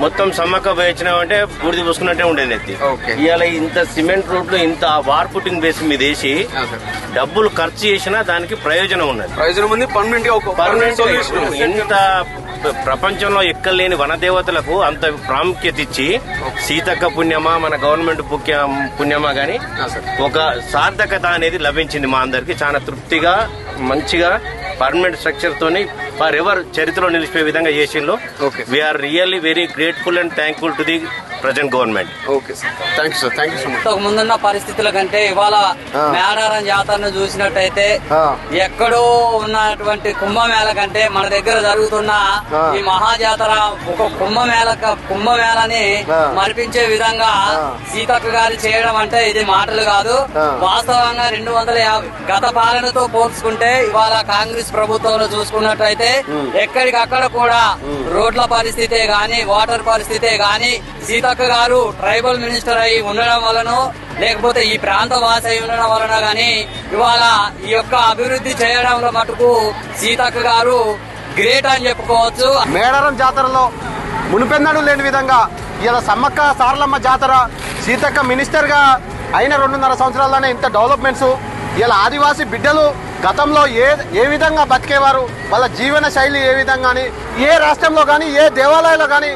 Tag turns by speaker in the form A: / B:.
A: మొత్తం సమ్మక్క వేయించినామంటే బూడిది పోసుకున్నట్టే ఉండేది ఎత్తి. ఇవాళ ఇంత సిమెంట్ రోడ్లు ఇంత వార్ పుట్టింగ్ బేస్ మీద వేసి డబ్బులు ఖర్చు చేసినా దానికి ప్రయోజనం ఉన్నది. ఎంత ప్రపంచంలో ఎక్కలేని వనదేవతలకు అంత ప్రాముఖ్యత ఇచ్చి సీతక్క పుణ్యమా మన గవర్నమెంట్ పుణ్యమా గాని ఒక సార్థకత అనేది లభించింది. మా అందరికి చాలా తృప్తిగా మంచిగా పర్మనెంట్ స్ట్రక్చర్ తోని ఫర్ ఎవర్ చరిత్రలో నిలిచిపోయే విధంగా చేసిండ్రు. We are really very grateful and thankful to the present government.
B: ముందున్న పరిస్థితుల కంటే ఇవాళ మేడారం జాతరను చూసినట్టయితే ఎక్కడో ఉన్నటువంటి కుంభమేళ కంటే మన దగ్గర జరుగుతున్న ఈ మహాజాతర ఒక కుంభమేళని మరిపించే విధంగా సీతక్క గారి చేయడం అంటే ఇది మాటలు కాదు. వాస్తవంగా 250 గత పాలనతో పోల్చుకుంటే ఇవాళ కాంగ్రెస్ ప్రభుత్వంలో చూసుకున్నట్టయితే ఎక్కడికక్కడ కూడా రోడ్ల పరిస్థితే గాని వాటర్ పరిస్థితే గాని సీతక్క గారు ట్రైబల్ మినిస్టర్ అయి ఉండడం వలన లేకపోతే ఈ ప్రాంత వాసి అయి ఉండడం వలన గాని ఇవాళ ఈ యొక్క అభివృద్ధి చేయడంలో మటుకు సీతక్క గారు గ్రేట్ అని చెప్పుకోవచ్చు.
C: మేడారం జాతరలో మునిపెన్నడూ లేని విధంగా ఇలా సమ్మక్క సారలమ్మ జాతర సీతక్క మినిస్టర్ గా అయిన 2.5 సంవత్సరాల్లోనే ఇంత డెవలప్మెంట్స్. ఇలా ఆదివాసీ బిడ్డలు గతంలో ఏ విధంగా బతికేవారు, వాళ్ళ జీవన శైలి ఏ విధంగా, ఏ రాష్ట్రంలో కానీ ఏ దేవాలయాల్లో కానీ